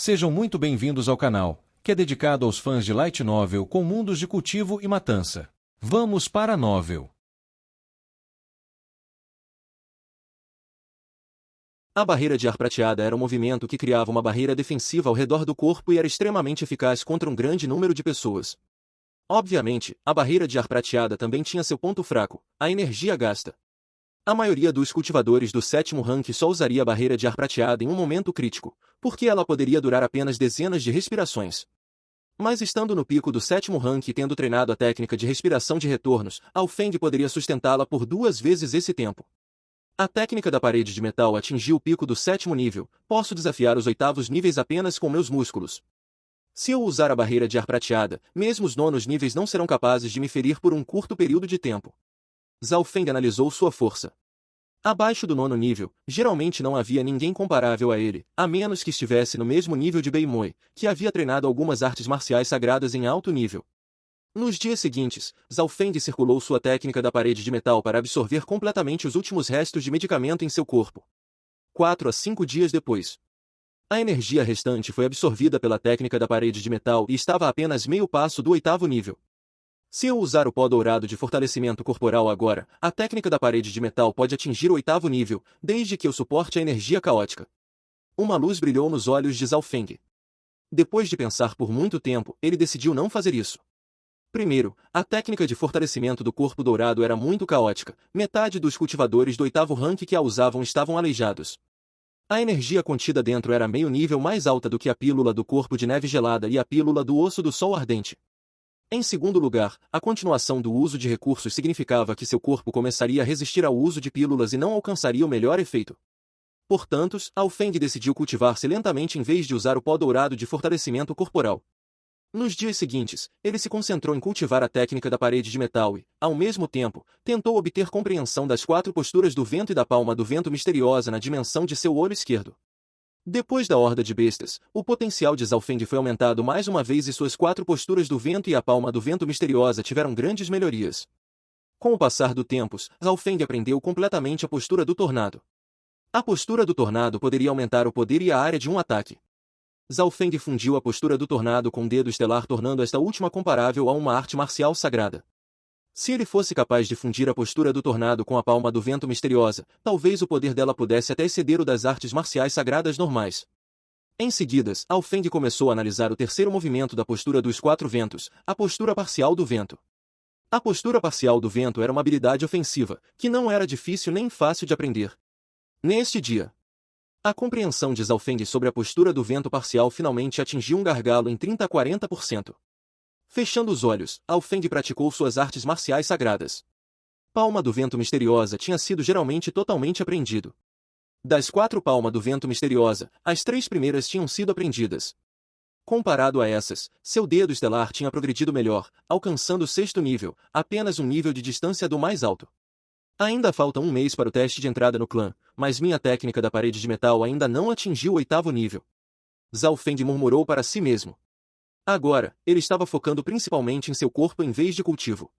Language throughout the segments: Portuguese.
Sejam muito bem-vindos ao canal, que é dedicado aos fãs de Light Novel com mundos de cultivo e matança. Vamos para a novel. A barreira de ar prateada era um movimento que criava uma barreira defensiva ao redor do corpo e era extremamente eficaz contra um grande número de pessoas. Obviamente, a barreira de ar prateada também tinha seu ponto fraco, a energia gasta. A maioria dos cultivadores do sétimo rank só usaria a barreira de ar prateada em um momento crítico, porque ela poderia durar apenas dezenas de respirações. Mas estando no pico do sétimo rank e tendo treinado a técnica de respiração de retornos, Alfeng poderia sustentá-la por 2 vezes esse tempo. A técnica da parede de metal atingiu o pico do sétimo nível. Posso desafiar os 8º níveis apenas com meus músculos. Se eu usar a barreira de ar prateada, mesmo os 9º níveis não serão capazes de me ferir por um curto período de tempo. Zhao Feng analisou sua força. Abaixo do 9º nível, geralmente não havia ninguém comparável a ele, a menos que estivesse no mesmo nível de Bei Moi, que havia treinado algumas artes marciais sagradas em alto nível. Nos dias seguintes, Zhao Feng circulou sua técnica da parede de metal para absorver completamente os últimos restos de medicamento em seu corpo. 4 a 5 dias depois, a energia restante foi absorvida pela técnica da parede de metal e estava a apenas meio passo do 8º nível. Se eu usar o pó dourado de fortalecimento corporal agora, a técnica da parede de metal pode atingir o 8º nível, desde que eu suporte a energia caótica. Uma luz brilhou nos olhos de Zhao Feng. Depois de pensar por muito tempo, ele decidiu não fazer isso. Primeiro, a técnica de fortalecimento do corpo dourado era muito caótica, metade dos cultivadores do 8º rank que a usavam estavam aleijados. A energia contida dentro era meio nível mais alta do que a pílula do corpo de neve gelada e a pílula do osso do sol ardente. Em segundo lugar, a continuação do uso de recursos significava que seu corpo começaria a resistir ao uso de pílulas e não alcançaria o melhor efeito. Portanto, Alfeng decidiu cultivar-se lentamente em vez de usar o pó dourado de fortalecimento corporal. Nos dias seguintes, ele se concentrou em cultivar a técnica da parede de metal e, ao mesmo tempo, tentou obter compreensão das 4 posturas do vento e da palma do vento misteriosa na dimensão de seu olho esquerdo. Depois da horda de bestas, o potencial de Zhao Feng foi aumentado mais uma vez e suas 4 posturas do vento e a palma do vento misteriosa tiveram grandes melhorias. Com o passar do tempo, Zhao Feng aprendeu completamente a postura do tornado. A postura do tornado poderia aumentar o poder e a área de um ataque. Zhao Feng fundiu a postura do tornado com o dedo estelar, tornando esta última comparável a uma arte marcial sagrada. Se ele fosse capaz de fundir a postura do tornado com a palma do vento misteriosa, talvez o poder dela pudesse até exceder o das artes marciais sagradas normais. Em seguida, Alfeng começou a analisar o terceiro movimento da postura dos 4 ventos, a postura parcial do vento. A postura parcial do vento era uma habilidade ofensiva, que não era difícil nem fácil de aprender. Neste dia, a compreensão de Zhao Feng sobre a postura do vento parcial finalmente atingiu um gargalo em 30 a 40%. Fechando os olhos, Alfeng praticou suas artes marciais sagradas. Palma do vento misteriosa tinha sido geralmente totalmente aprendido. Das 4 palmas do vento misteriosa, as 3 primeiras tinham sido aprendidas. Comparado a essas, seu dedo estelar tinha progredido melhor, alcançando o 6º nível, apenas um nível de distância do mais alto. Ainda falta um mês para o teste de entrada no clã, mas minha técnica da parede de metal ainda não atingiu o 8º nível. Zhao Feng murmurou para si mesmo. Agora, ele estava focando principalmente em seu corpo em vez de cultivo.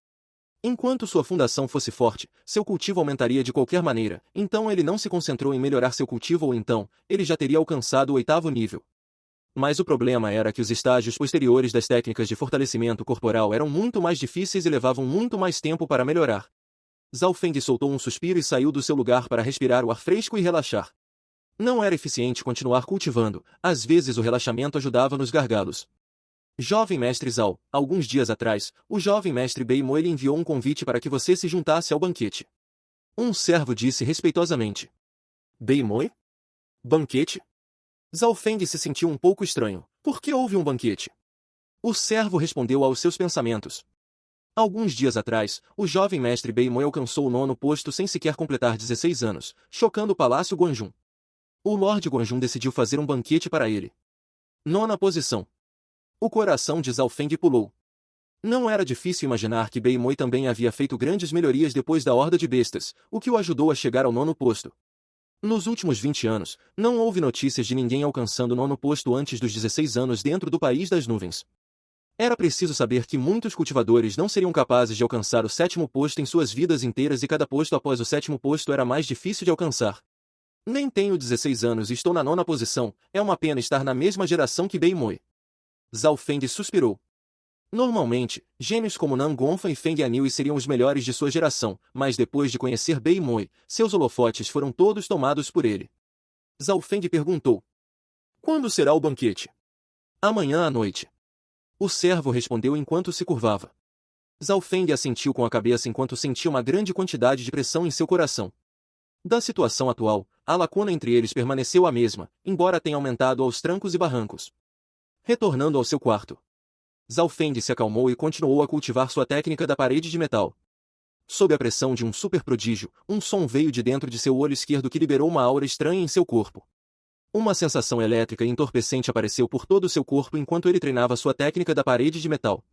Enquanto sua fundação fosse forte, seu cultivo aumentaria de qualquer maneira, então ele não se concentrou em melhorar seu cultivo ou então, ele já teria alcançado o 8º nível. Mas o problema era que os estágios posteriores das técnicas de fortalecimento corporal eram muito mais difíceis e levavam muito mais tempo para melhorar. Zhao Feng soltou um suspiro e saiu do seu lugar para respirar o ar fresco e relaxar. Não era eficiente continuar cultivando, às vezes o relaxamento ajudava nos gargalos. Jovem mestre Zhao, alguns dias atrás, o jovem mestre Bei Moi lhe enviou um convite para que você se juntasse ao banquete. Um servo disse respeitosamente. Bei Moi? Banquete? Zhao Feng se sentiu um pouco estranho. Por que houve um banquete? O servo respondeu aos seus pensamentos. Alguns dias atrás, o jovem mestre Bei Moi alcançou o 9º posto sem sequer completar 16 anos, chocando o Palácio Guanjun. O Lorde Guanjun decidiu fazer um banquete para ele. 9ª posição. O coração de Zhao Feng pulou. Não era difícil imaginar que Bei Moi também havia feito grandes melhorias depois da horda de bestas, o que o ajudou a chegar ao 9º posto. Nos últimos 20 anos, não houve notícias de ninguém alcançando o 9º posto antes dos 16 anos dentro do País das Nuvens. Era preciso saber que muitos cultivadores não seriam capazes de alcançar o 7º posto em suas vidas inteiras e cada posto após o 7º posto era mais difícil de alcançar. Nem tenho 16 anos e estou na 9ª posição, é uma pena estar na mesma geração que Bei Moi. Zhao Feng suspirou. Normalmente, gênios como Nan Gongfen e Feng Anhui seriam os melhores de sua geração, mas depois de conhecer Bei Moi, seus holofotes foram todos tomados por ele. Zhao Feng perguntou. Quando será o banquete? Amanhã à noite. O servo respondeu enquanto se curvava. Zhao Feng assentiu com a cabeça enquanto sentia uma grande quantidade de pressão em seu coração. Da situação atual, a lacuna entre eles permaneceu a mesma, embora tenha aumentado aos trancos e barrancos. Retornando ao seu quarto, Zhao Feng se acalmou e continuou a cultivar sua técnica da parede de metal. Sob a pressão de um super prodígio, um som veio de dentro de seu olho esquerdo que liberou uma aura estranha em seu corpo. Uma sensação elétrica e entorpecente apareceu por todo o seu corpo enquanto ele treinava sua técnica da parede de metal.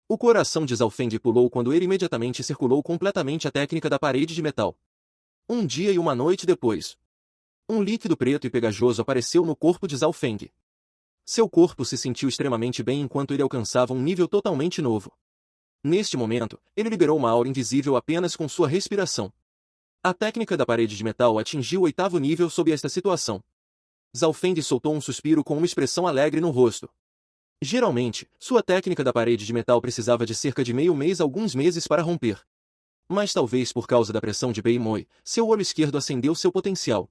O coração de Zhao Feng pulou quando ele imediatamente circulou completamente a técnica da parede de metal. Um dia e uma noite depois, um líquido preto e pegajoso apareceu no corpo de Zhao Feng. Seu corpo se sentiu extremamente bem enquanto ele alcançava um nível totalmente novo. Neste momento, ele liberou uma aura invisível apenas com sua respiração. A técnica da parede de metal atingiu o 8º nível sob esta situação. Zhao Feng soltou um suspiro com uma expressão alegre no rosto. Geralmente, sua técnica da parede de metal precisava de cerca de meio mês a alguns meses para romper. Mas talvez por causa da pressão de Bei Moi, seu olho esquerdo acendeu seu potencial.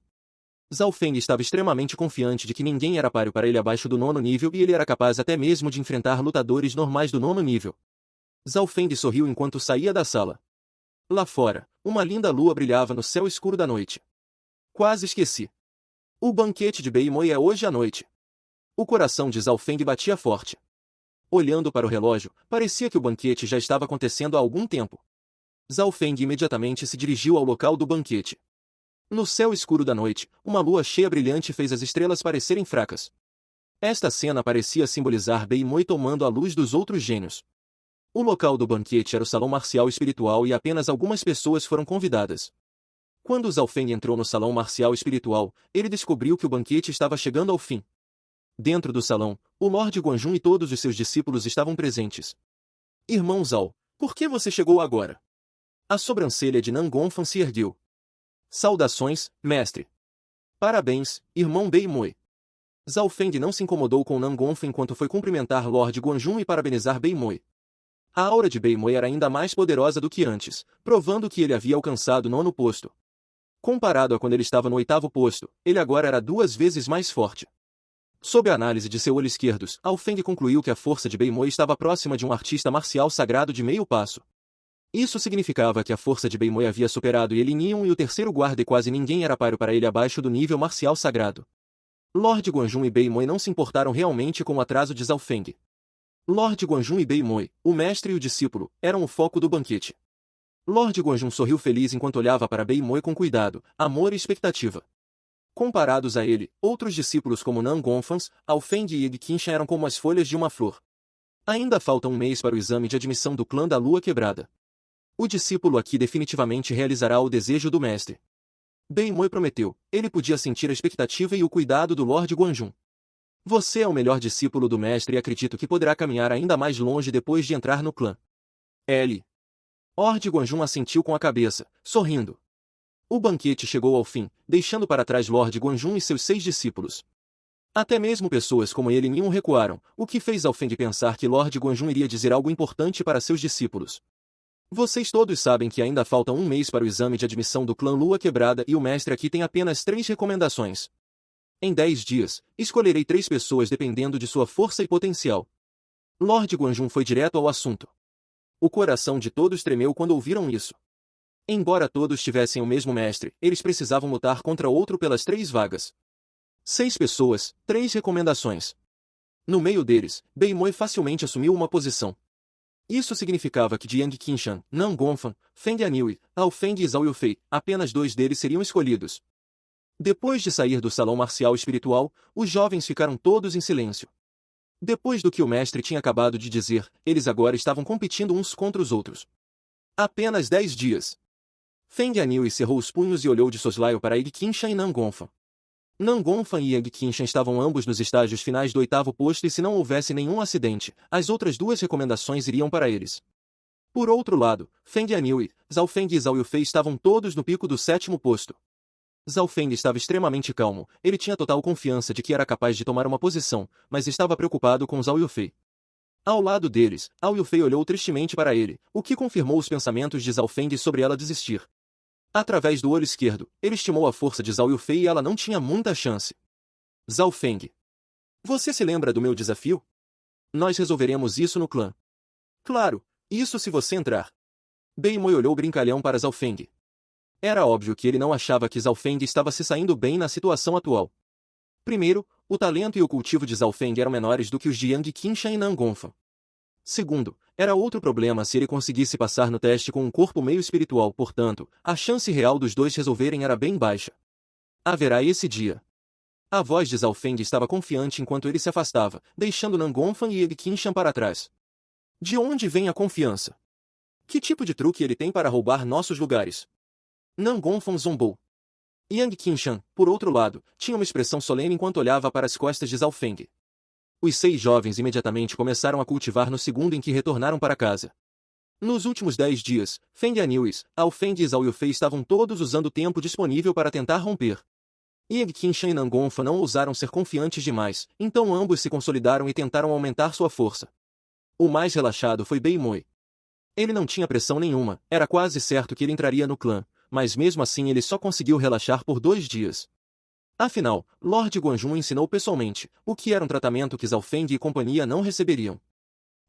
Zhao Feng estava extremamente confiante de que ninguém era páreo para ele abaixo do 9º nível e ele era capaz até mesmo de enfrentar lutadores normais do 9º nível. Zhao Feng sorriu enquanto saía da sala. Lá fora, uma linda lua brilhava no céu escuro da noite. Quase esqueci. O banquete de Bei Moi é hoje à noite. O coração de Zhao Feng batia forte. Olhando para o relógio, parecia que o banquete já estava acontecendo há algum tempo. Zhao Feng imediatamente se dirigiu ao local do banquete. No céu escuro da noite, uma lua cheia brilhante fez as estrelas parecerem fracas. Esta cena parecia simbolizar Bei Moi tomando a luz dos outros gênios. O local do banquete era o salão marcial espiritual e apenas algumas pessoas foram convidadas. Quando Zhao Feng entrou no salão marcial espiritual, ele descobriu que o banquete estava chegando ao fim. Dentro do salão, o Lorde Guanjun e todos os seus discípulos estavam presentes. Irmão Zhao, por que você chegou agora? A sobrancelha de Nan Gongfen se ergueu. Saudações, mestre. Parabéns, irmão Bei Moi. Zhao Feng não se incomodou com Nan Gongfen enquanto foi cumprimentar Lorde Guanjun e parabenizar Bei Moi. A aura de Bei Moi era ainda mais poderosa do que antes, provando que ele havia alcançado o 9º posto. Comparado a quando ele estava no 8º posto, ele agora era 2 vezes mais forte. Sob a análise de seu olho esquerdo, Zhao Feng concluiu que a força de Bei Moi estava próxima de um artista marcial sagrado de meio passo. Isso significava que a força de Bei Moi havia superado Yin e o 3º guarda e quase ninguém era páreo para ele abaixo do nível marcial sagrado. Lorde Guanjun e Bei Moi não se importaram realmente com o atraso de Zhao Feng. Lorde Guanjun e Bei Moi, o mestre e o discípulo, eram o foco do banquete. Lorde Guanjun sorriu feliz enquanto olhava para Bei Moi com cuidado, amor e expectativa. Comparados a ele, outros discípulos como Nan Gongfen, Zhao Feng e Yi Qingshan eram como as folhas de uma flor. Ainda falta um mês para o exame de admissão do clã da Lua Quebrada. O discípulo aqui definitivamente realizará o desejo do mestre. Bei Moi prometeu, ele podia sentir a expectativa e o cuidado do Lorde Guanjun. Você é o melhor discípulo do mestre e acredito que poderá caminhar ainda mais longe depois de entrar no clã. L. Lorde Guanjun assentiu com a cabeça, sorrindo. O banquete chegou ao fim, deixando para trás Lorde Guanjun e seus 6 discípulos. Até mesmo pessoas como ele nenhum recuaram, o que fez Zhao Feng pensar que Lorde Guanjun iria dizer algo importante para seus discípulos. Vocês todos sabem que ainda falta um mês para o exame de admissão do clã Lua Quebrada e o mestre aqui tem apenas 3 recomendações. Em 10 dias, escolherei 3 pessoas dependendo de sua força e potencial. Lorde Guanjun foi direto ao assunto. O coração de todos tremeu quando ouviram isso. Embora todos tivessem o mesmo mestre, eles precisavam lutar contra outro pelas 3 vagas. 6 pessoas, 3 recomendações. No meio deles, Bei Moi facilmente assumiu uma posição. Isso significava que de Yang Qingshan, Nan Gongfen, Feng Anhui, Zhao Feng e Zhao Yufei, apenas 2 deles seriam escolhidos. Depois de sair do salão marcial espiritual, os jovens ficaram todos em silêncio. Depois do que o mestre tinha acabado de dizer, eles agora estavam competindo uns contra os outros. Apenas 10 dias. Feng Anhui cerrou os punhos e olhou de soslaio para Yi Qingshan e Nan Gongfen. Nan Gongfen e Yang Qingshan estavam ambos nos estágios finais do 8º posto e se não houvesse nenhum acidente, as outras 2 recomendações iriam para eles. Por outro lado, Feng Anhui, Zhao Feng e Zhao Yufei estavam todos no pico do 7º posto. Zhao Feng estava extremamente calmo, ele tinha total confiança de que era capaz de tomar uma posição, mas estava preocupado com Zhao Yufei. Ao lado deles, Zhao Yufei olhou tristemente para ele, o que confirmou os pensamentos de Zhao Feng sobre ela desistir. Através do olho esquerdo, ele estimou a força de Zhao Yufei e ela não tinha muita chance. Zhao Feng. Você se lembra do meu desafio? Nós resolveremos isso no clã. Claro, isso se você entrar. Bei Moi olhou brincalhão para Zhao Feng. Era óbvio que ele não achava que Zhao Feng estava se saindo bem na situação atual. Primeiro, o talento e o cultivo de Zhao Feng eram menores do que os de Yang Qingshan e Nan Gongfen. Segundo, era outro problema se ele conseguisse passar no teste com um corpo meio espiritual, portanto, a chance real dos dois resolverem era bem baixa. Haverá esse dia. A voz de Zhao Feng estava confiante enquanto ele se afastava, deixando Nan Gongfen e Yang Qingshan para trás. De onde vem a confiança? Que tipo de truque ele tem para roubar nossos lugares? Nan Gongfen zombou. Yang Qingshan, por outro lado, tinha uma expressão solene enquanto olhava para as costas de Zhao Feng. Os 6 jovens imediatamente começaram a cultivar no segundo em que retornaram para casa. Nos últimos 10 dias, Feng Anilwis, Ao Feng e Zhao Yufei estavam todos usando o tempo disponível para tentar romper. Yang Qingshan e Nan Gongfen não ousaram ser confiantes demais, então ambos se consolidaram e tentaram aumentar sua força. O mais relaxado foi Bei Moi. Ele não tinha pressão nenhuma, era quase certo que ele entraria no clã, mas mesmo assim ele só conseguiu relaxar por 2 dias. Afinal, Lord Guanjun ensinou pessoalmente, o que era um tratamento que Zhao Feng e companhia não receberiam.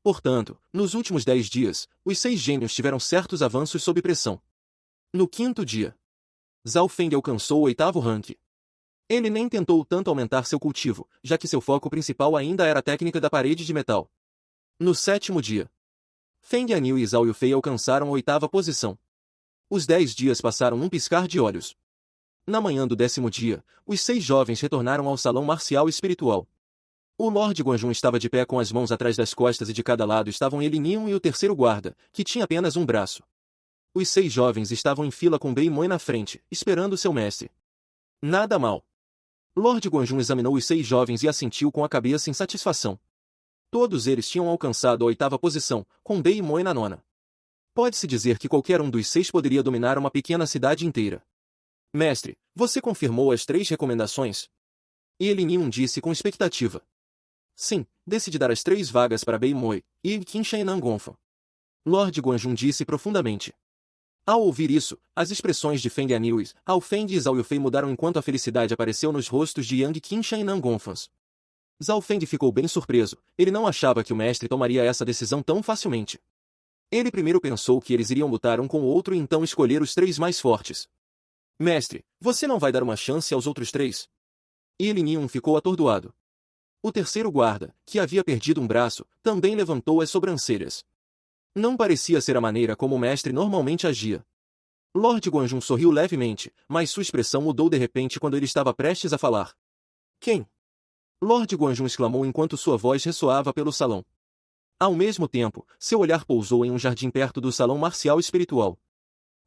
Portanto, nos últimos 10 dias, os 6 gênios tiveram certos avanços sob pressão. No 5º dia, Zhao Feng alcançou o 8º rank. Ele nem tentou tanto aumentar seu cultivo, já que seu foco principal ainda era a técnica da parede de metal. No 7º dia, Feng Anil e Zhao Yufei alcançaram a 8ª posição. Os 10 dias passaram num piscar de olhos. Na manhã do 10º dia, os 6 jovens retornaram ao salão marcial espiritual. O Lord Guanjun estava de pé com as mãos atrás das costas e de cada lado estavam ele Nion e o terceiro guarda, que tinha apenas um braço. Os 6 jovens estavam em fila com Bei Moi na frente, esperando seu mestre. Nada mal. Lord Guanjun examinou os 6 jovens e assentiu com a cabeça em satisfação. Todos eles tinham alcançado a 8ª posição, com Bei Moi na 9ª. Pode-se dizer que qualquer um dos 6 poderia dominar uma pequena cidade inteira. Mestre, você confirmou as 3 recomendações? Ele Nion disse com expectativa. Sim, decidi dar as 3 vagas para Bei Moi, Yang Qingshan e Nan Gongfen. Lord Guanjun disse profundamente. Ao ouvir isso, as expressões de Feng Anilwis, Ao Feng e Zhao Yufei mudaram enquanto a felicidade apareceu nos rostos de Yang Qingshan e Nan Gongfen. Zhao Feng ficou bem surpreso, ele não achava que o mestre tomaria essa decisão tão facilmente. Ele primeiro pensou que eles iriam lutar um com o outro e então escolher os 3 mais fortes. Mestre, você não vai dar uma chance aos outros 3? Ele Nion ficou atordoado. O terceiro guarda, que havia perdido um braço, também levantou as sobrancelhas. Não parecia ser a maneira como o mestre normalmente agia. Lord Guanjun sorriu levemente, mas sua expressão mudou de repente quando ele estava prestes a falar. Quem? Lord Guanjun exclamou enquanto sua voz ressoava pelo salão. Ao mesmo tempo, seu olhar pousou em um jardim perto do salão marcial espiritual.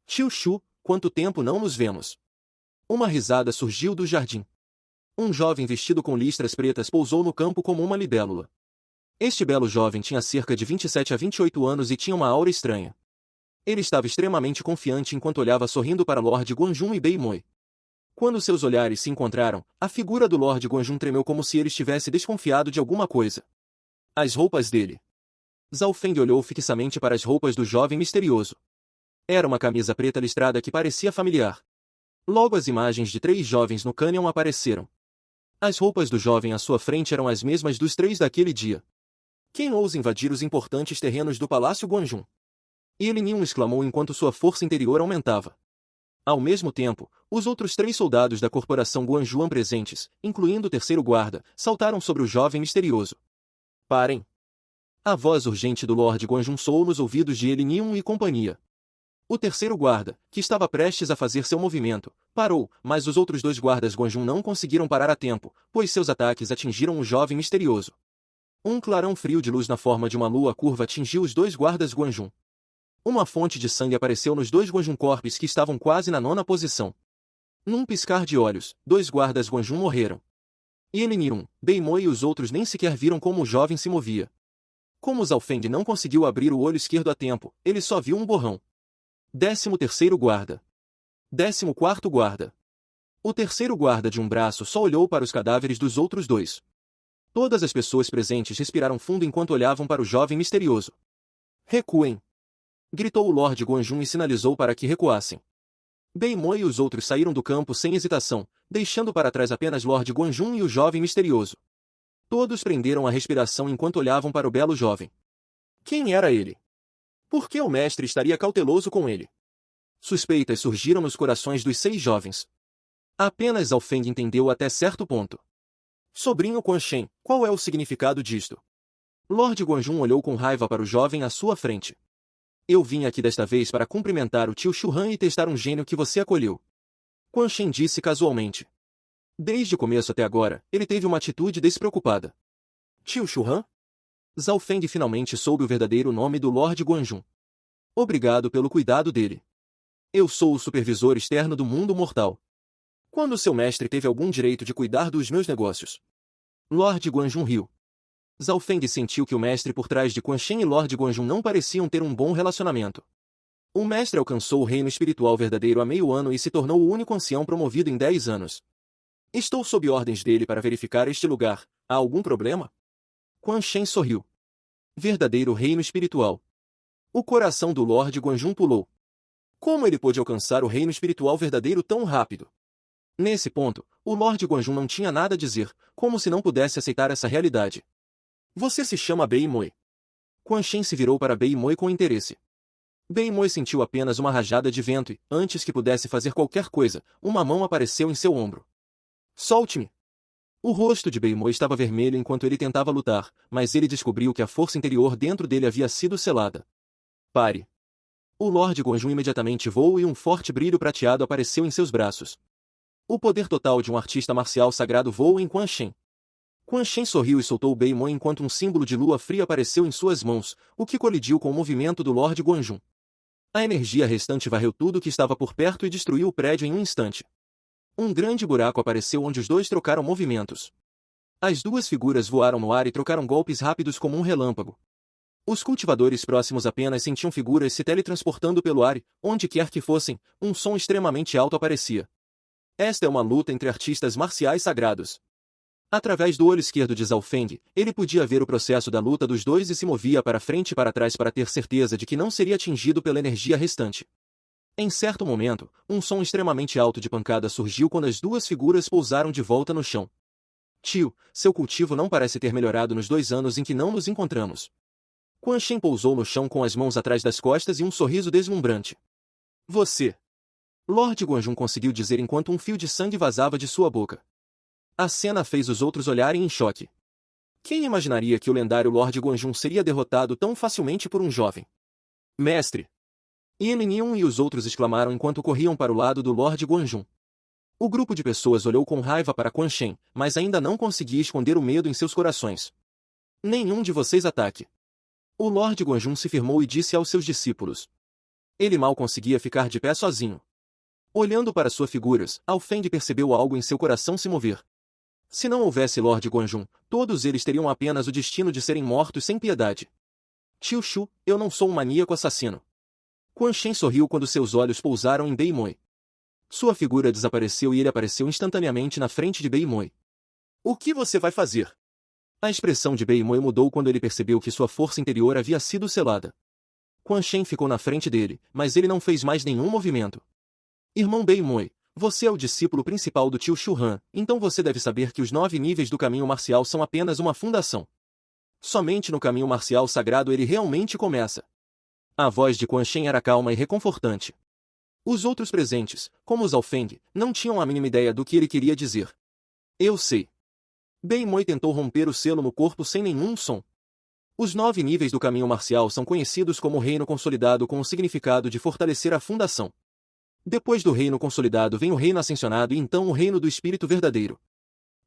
Tio Shu, quanto tempo não nos vemos? Uma risada surgiu do jardim. Um jovem vestido com listras pretas pousou no campo como uma libélula. Este belo jovem tinha cerca de 27 a 28 anos e tinha uma aura estranha. Ele estava extremamente confiante enquanto olhava sorrindo para Lord Guanjun e Bei Moi. Quando seus olhares se encontraram, a figura do Lord Guanjun tremeu como se ele estivesse desconfiado de alguma coisa. As roupas dele. Zhao Feng olhou fixamente para as roupas do jovem misterioso. Era uma camisa preta listrada que parecia familiar. Logo as imagens de 3 jovens no cânion apareceram. As roupas do jovem à sua frente eram as mesmas dos 3 daquele dia. Quem ousa invadir os importantes terrenos do Palácio Guanjun? Ele Nion exclamou enquanto sua força interior aumentava. Ao mesmo tempo, os outros 3 soldados da corporação Guanjuan presentes, incluindo o terceiro guarda, saltaram sobre o jovem misterioso. Parem! A voz urgente do Lord Guanjun soou nos ouvidos de Ele Nion e companhia. O terceiro guarda, que estava prestes a fazer seu movimento, parou, mas os outros 2 guardas Guanjun não conseguiram parar a tempo, pois seus ataques atingiram o jovem misterioso. Um clarão frio de luz na forma de uma lua curva atingiu os 2 guardas Guanjun. Uma fonte de sangue apareceu nos 2 Guanjun Corpes que estavam quase na 9ª posição. Num piscar de olhos, 2 guardas Guanjun morreram. Ele Nion, Bei Moi e os outros nem sequer viram como o jovem se movia. Como Zhao Feng não conseguiu abrir o olho esquerdo a tempo, ele só viu um borrão. 13º guarda. 14º guarda. O terceiro guarda de um braço só olhou para os cadáveres dos outros dois. Todas as pessoas presentes respiraram fundo enquanto olhavam para o jovem misterioso. Recuem! Gritou o Lord Guanjun e sinalizou para que recuassem. Beimoy e os outros saíram do campo sem hesitação, deixando para trás apenas Lord Guanjun e o jovem misterioso. Todos prenderam a respiração enquanto olhavam para o belo jovem. Quem era ele? Por que o mestre estaria cauteloso com ele? Suspeitas surgiram nos corações dos 6 jovens. Apenas Zhao Feng entendeu até certo ponto. Sobrinho Quan Shen, qual é o significado disto? Lord Guanjun olhou com raiva para o jovem à sua frente. Eu vim aqui desta vez para cumprimentar o tio Shu Han e testar um gênio que você acolheu. Quan Shen disse casualmente. Desde o começo até agora, ele teve uma atitude despreocupada. Tio Shu Han? Zhao Feng finalmente soube o verdadeiro nome do Lord Guanjun. Obrigado pelo cuidado dele. Eu sou o supervisor externo do mundo mortal. Quando seu mestre teve algum direito de cuidar dos meus negócios? Lord Guanjun riu. Zhao Feng sentiu que o mestre por trás de Quan Shen e Lord Guanjun não pareciam ter um bom relacionamento. O mestre alcançou o reino espiritual verdadeiro há meio ano e se tornou o único ancião promovido em 10 anos. Estou sob ordens dele para verificar este lugar. Há algum problema? Quan Shen sorriu. Verdadeiro reino espiritual. O coração do Lord Guanjun pulou. Como ele pôde alcançar o reino espiritual verdadeiro tão rápido? Nesse ponto, o Lord Guanjun não tinha nada a dizer, como se não pudesse aceitar essa realidade. Você se chama Beimoy. Quan Shen se virou para Beimoy com interesse. Beimoy sentiu apenas uma rajada de vento e, antes que pudesse fazer qualquer coisa, uma mão apareceu em seu ombro. Solte-me! O rosto de Beimoy estava vermelho enquanto ele tentava lutar, mas ele descobriu que a força interior dentro dele havia sido selada. Pare! O Lord Guanjun imediatamente voou e um forte brilho prateado apareceu em seus braços. O poder total de um artista marcial sagrado voou em Quan Shen. Quan Shen sorriu e soltou Beimoy enquanto um símbolo de lua fria apareceu em suas mãos, o que colidiu com o movimento do Lord Guanjun. A energia restante varreu tudo que estava por perto e destruiu o prédio em um instante. Um grande buraco apareceu onde os dois trocaram movimentos. As duas figuras voaram no ar e trocaram golpes rápidos como um relâmpago. Os cultivadores próximos apenas sentiam figuras se teletransportando pelo ar e, onde quer que fossem, um som extremamente alto aparecia. Esta é uma luta entre artistas marciais sagrados. Através do olho esquerdo de Zhao Feng, ele podia ver o processo da luta dos dois e se movia para frente e para trás para ter certeza de que não seria atingido pela energia restante. Em certo momento, um som extremamente alto de pancada surgiu quando as duas figuras pousaram de volta no chão. Tio, seu cultivo não parece ter melhorado nos 2 anos em que não nos encontramos. Quan Shen pousou no chão com as mãos atrás das costas e um sorriso deslumbrante. Você! Lord Guanjun conseguiu dizer enquanto um fio de sangue vazava de sua boca. A cena fez os outros olharem em choque. Quem imaginaria que o lendário Lord Guanjun seria derrotado tão facilmente por um jovem? Mestre! Yin Yun e os outros exclamaram enquanto corriam para o lado do Lord Guanjun. O grupo de pessoas olhou com raiva para Quan Shen, mas ainda não conseguia esconder o medo em seus corações. Nenhum de vocês ataque. O Lord Guanjun se firmou e disse aos seus discípulos. Ele mal conseguia ficar de pé sozinho. Olhando para suas figuras, Zhao Feng percebeu algo em seu coração se mover. Se não houvesse Lord Guanjun, todos eles teriam apenas o destino de serem mortos sem piedade. Tio Shu, eu não sou um maníaco assassino. Quan Shen sorriu quando seus olhos pousaram em Beimoy. Sua figura desapareceu e ele apareceu instantaneamente na frente de Beimoy. O que você vai fazer? A expressão de Beimoy mudou quando ele percebeu que sua força interior havia sido selada. Quan Shen ficou na frente dele, mas ele não fez mais nenhum movimento. Irmão Beimoy, você é o discípulo principal do tio Shu Han, então você deve saber que os 9 níveis do caminho marcial são apenas uma fundação. Somente no caminho marcial sagrado ele realmente começa. A voz de Quan Shen era calma e reconfortante. Os outros presentes, como Zhao Feng, não tinham a mínima ideia do que ele queria dizer. Eu sei. Beimoy tentou romper o selo no corpo sem nenhum som. Os 9 níveis do caminho marcial são conhecidos como reino consolidado com o significado de fortalecer a fundação. Depois do reino consolidado vem o reino ascensionado e então o reino do espírito verdadeiro.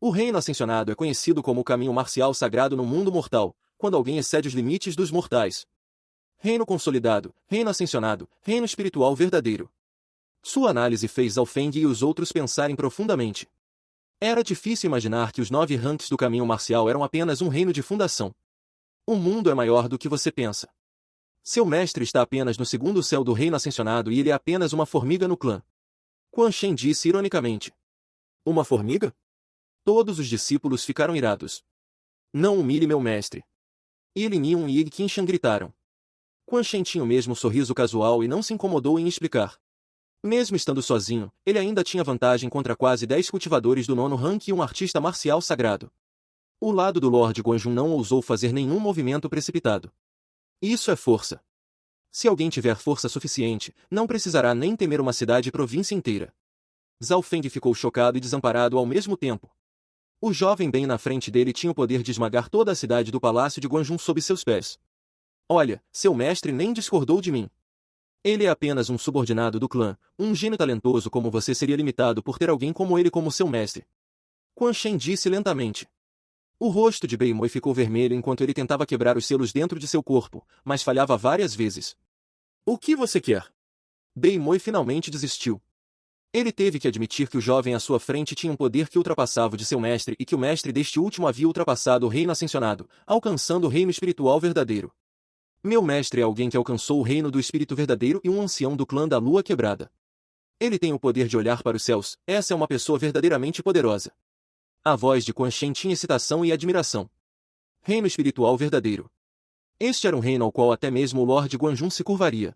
O reino ascensionado é conhecido como o caminho marcial sagrado no mundo mortal, quando alguém excede os limites dos mortais. Reino consolidado, reino ascensionado, reino espiritual verdadeiro. Sua análise fez Zhao Feng e os outros pensarem profundamente. Era difícil imaginar que os 9 ranks do caminho marcial eram apenas um reino de fundação. O mundo é maior do que você pensa. Seu mestre está apenas no 2º céu do reino ascensionado e ele é apenas uma formiga no clã. Quan Shen disse ironicamente. Uma formiga? Todos os discípulos ficaram irados. Não humilhe meu mestre. Ele Niun e Ig Qinshan gritaram. Quan Shen tinha o mesmo sorriso casual e não se incomodou em explicar. Mesmo estando sozinho, ele ainda tinha vantagem contra quase 10 cultivadores do nono rank e um artista marcial sagrado. O lado do Lorde Guanjun não ousou fazer nenhum movimento precipitado. Isso é força. Se alguém tiver força suficiente, não precisará nem temer uma cidade e província inteira. Zhao Feng ficou chocado e desamparado ao mesmo tempo. O jovem bem na frente dele tinha o poder de esmagar toda a cidade do palácio de Guanjun sob seus pés. Olha, seu mestre nem discordou de mim. Ele é apenas um subordinado do clã, um gênio talentoso como você seria limitado por ter alguém como ele como seu mestre. Quan Shen disse lentamente. O rosto de Beimoi ficou vermelho enquanto ele tentava quebrar os selos dentro de seu corpo, mas falhava várias vezes. O que você quer? Beimoi finalmente desistiu. Ele teve que admitir que o jovem à sua frente tinha um poder que ultrapassava o de seu mestre e que o mestre deste último havia ultrapassado o reino ascensionado, alcançando o reino espiritual verdadeiro. Meu mestre é alguém que alcançou o reino do espírito verdadeiro e um ancião do clã da lua quebrada. Ele tem o poder de olhar para os céus, essa é uma pessoa verdadeiramente poderosa. A voz de Quan Shen tinha excitação e admiração. Reino espiritual verdadeiro. Este era um reino ao qual até mesmo o Lorde Guanjun se curvaria.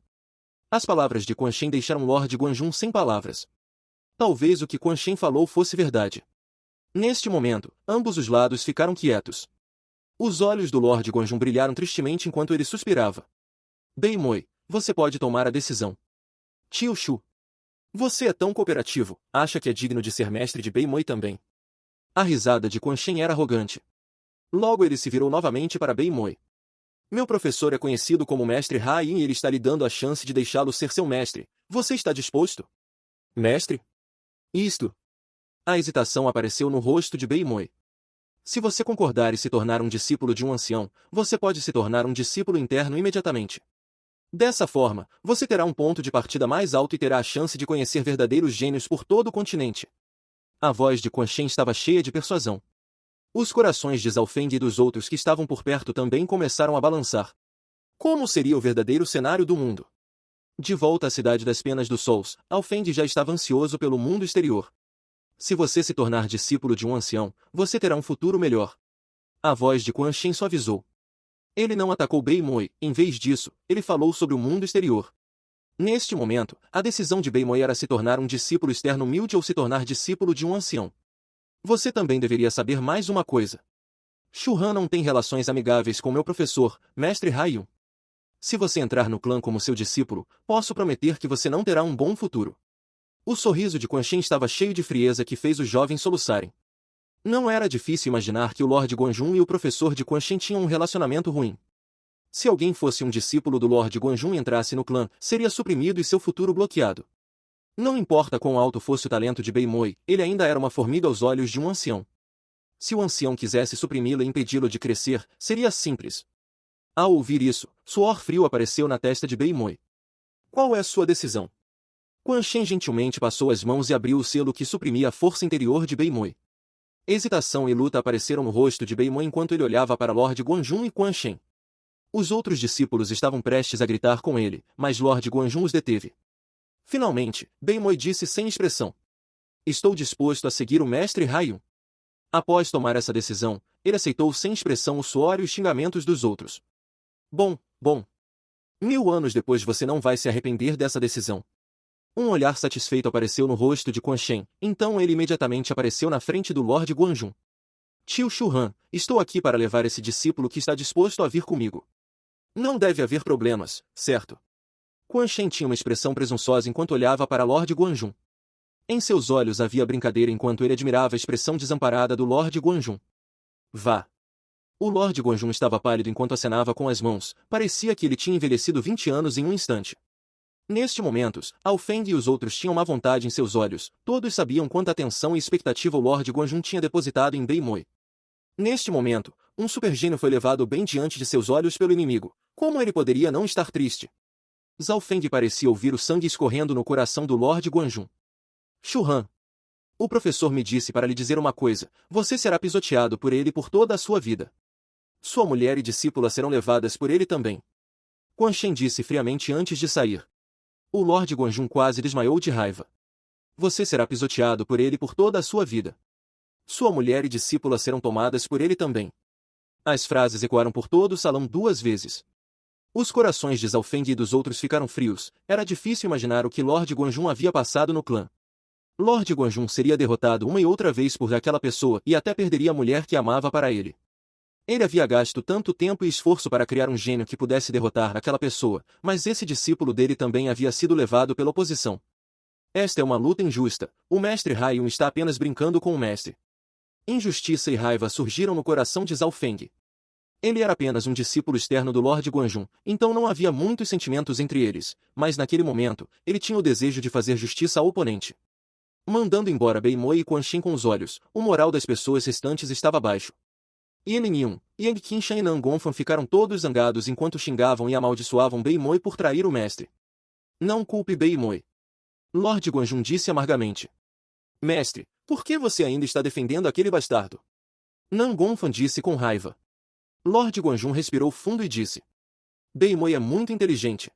As palavras de Quan Shen deixaram Lorde Guanjun sem palavras. Talvez o que Quan Shen falou fosse verdade. Neste momento, ambos os lados ficaram quietos. Os olhos do Lorde Guanjun brilharam tristemente enquanto ele suspirava. Beimoi, você pode tomar a decisão. Tio Shu. Você é tão cooperativo, acha que é digno de ser mestre de Beimoi também. A risada de Quan Shen era arrogante. Logo ele se virou novamente para Beimoi. Meu professor é conhecido como Mestre Hain e ele está lhe dando a chance de deixá-lo ser seu mestre. Você está disposto? Mestre? Isto. A hesitação apareceu no rosto de Beimoi. Se você concordar e se tornar um discípulo de um ancião, você pode se tornar um discípulo interno imediatamente. Dessa forma, você terá um ponto de partida mais alto e terá a chance de conhecer verdadeiros gênios por todo o continente. A voz de Quan Shen estava cheia de persuasão. Os corações de Zhao Feng e dos outros que estavam por perto também começaram a balançar. Como seria o verdadeiro cenário do mundo? De volta à cidade das Penas do Sols, Zhao Feng já estava ansioso pelo mundo exterior. Se você se tornar discípulo de um ancião, você terá um futuro melhor. A voz de Quan Shen suavizou. Ele não atacou Beimoi, em vez disso, ele falou sobre o mundo exterior. Neste momento, a decisão de Beimoi era se tornar um discípulo externo humilde ou se tornar discípulo de um ancião. Você também deveria saber mais uma coisa. Shu Han não tem relações amigáveis com meu professor, Mestre Haiyun. Se você entrar no clã como seu discípulo, posso prometer que você não terá um bom futuro. O sorriso de Quan Shen estava cheio de frieza que fez os jovens soluçarem. Não era difícil imaginar que o Lorde Guanjun e o professor de Quan Shen tinham um relacionamento ruim. Se alguém fosse um discípulo do Lorde Guanjun e entrasse no clã, seria suprimido e seu futuro bloqueado. Não importa quão alto fosse o talento de Beimoi, ele ainda era uma formiga aos olhos de um ancião. Se o ancião quisesse suprimi-lo e impedi-lo de crescer, seria simples. Ao ouvir isso, suor frio apareceu na testa de Beimoi. Qual é a sua decisão? Quan Shen gentilmente passou as mãos e abriu o selo que suprimia a força interior de Beimoi. Hesitação e luta apareceram no rosto de Beimoi enquanto ele olhava para Lorde Guanjun e Quan Shen. Os outros discípulos estavam prestes a gritar com ele, mas Lorde Guanjun os deteve. Finalmente, Beimoi disse sem expressão. Estou disposto a seguir o Mestre Haiyun. Após tomar essa decisão, ele aceitou sem expressão o suor e os xingamentos dos outros. Bom. 1000 anos depois você não vai se arrepender dessa decisão. Um olhar satisfeito apareceu no rosto de Quan Shen, então ele imediatamente apareceu na frente do Lorde Guanjun. Tio Shu Han, estou aqui para levar esse discípulo que está disposto a vir comigo. Não deve haver problemas, certo? Quan Shen tinha uma expressão presunçosa enquanto olhava para Lorde Guanjun. Em seus olhos havia brincadeira enquanto ele admirava a expressão desamparada do Lorde Guanjun. Vá. O Lorde Guanjun estava pálido enquanto acenava com as mãos, parecia que ele tinha envelhecido 20 anos em um instante. Neste momento, Zhao Feng e os outros tinham má vontade em seus olhos, todos sabiam quanta atenção e expectativa o Lorde Guanjun tinha depositado em Beimoi. Neste momento, um supergênio foi levado bem diante de seus olhos pelo inimigo. Como ele poderia não estar triste? Zhao Feng parecia ouvir o sangue escorrendo no coração do Lorde Guanjun. Shu Han. O professor me disse para lhe dizer uma coisa, você será pisoteado por ele por toda a sua vida. Sua mulher e discípula serão levadas por ele também. Quan Shen disse friamente antes de sair. O Lorde Guanjun quase desmaiou de raiva. Você será pisoteado por ele por toda a sua vida. Sua mulher e discípula serão tomadas por ele também. As frases ecoaram por todo o salão 2 vezes. Os corações de Zhao Feng e dos outros ficaram frios. Era difícil imaginar o que Lord Guanjun havia passado no clã. Lord Guanjun seria derrotado uma e outra vez por aquela pessoa e até perderia a mulher que amava para ele. Ele havia gasto tanto tempo e esforço para criar um gênio que pudesse derrotar aquela pessoa, mas esse discípulo dele também havia sido levado pela oposição. Esta é uma luta injusta. O mestre Haiyun está apenas brincando com o mestre. Injustiça e raiva surgiram no coração de Zhao Feng. Ele era apenas um discípulo externo do Lord Guanjun, então não havia muitos sentimentos entre eles, mas naquele momento, ele tinha o desejo de fazer justiça ao oponente. Mandando embora Bei Moi e Quan Xin com os olhos, o moral das pessoas restantes estava baixo. Yin Yun, Yang Qinshan e Nan Gongfan ficaram todos zangados enquanto xingavam e amaldiçoavam Bei Moi por trair o mestre. Não culpe Bei Moi. Lord Guanjun disse amargamente. Mestre, por que você ainda está defendendo aquele bastardo? Nan Gongfan disse com raiva. Lord Guanjun respirou fundo e disse. Bei Moi é muito inteligente.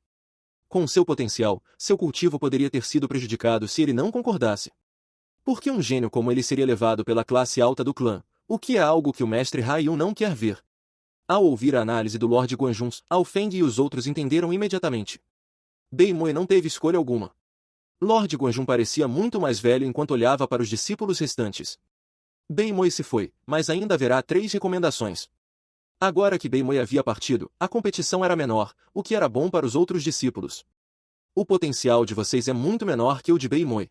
Com seu potencial, seu cultivo poderia ter sido prejudicado se ele não concordasse. Por que um gênio como ele seria levado pela classe alta do clã, o que é algo que o mestre Haiyun não quer ver? Ao ouvir a análise do Lord Guanjun, Zhao Feng e os outros entenderam imediatamente. Bei Moi não teve escolha alguma. Lord Guanjun parecia muito mais velho enquanto olhava para os discípulos restantes. Bei Moi se foi, mas ainda haverá 3 recomendações. Agora que Bei Moi havia partido, a competição era menor, o que era bom para os outros discípulos. O potencial de vocês é muito menor que o de Bei Moi.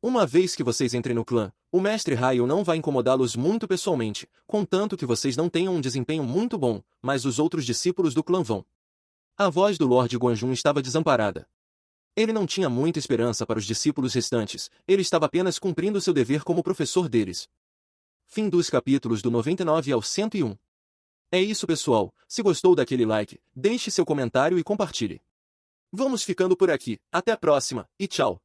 Uma vez que vocês entrem no clã, o mestre Haiyun não vai incomodá-los muito pessoalmente, contanto que vocês não tenham um desempenho muito bom, mas os outros discípulos do clã vão. A voz do Lord Guanjun estava desamparada. Ele não tinha muita esperança para os discípulos restantes, ele estava apenas cumprindo seu dever como professor deles. Fim dos capítulos do 99 ao 101. É isso, pessoal. Se gostou daquele like, deixe seu comentário e compartilhe. Vamos ficando por aqui. Até a próxima, e tchau!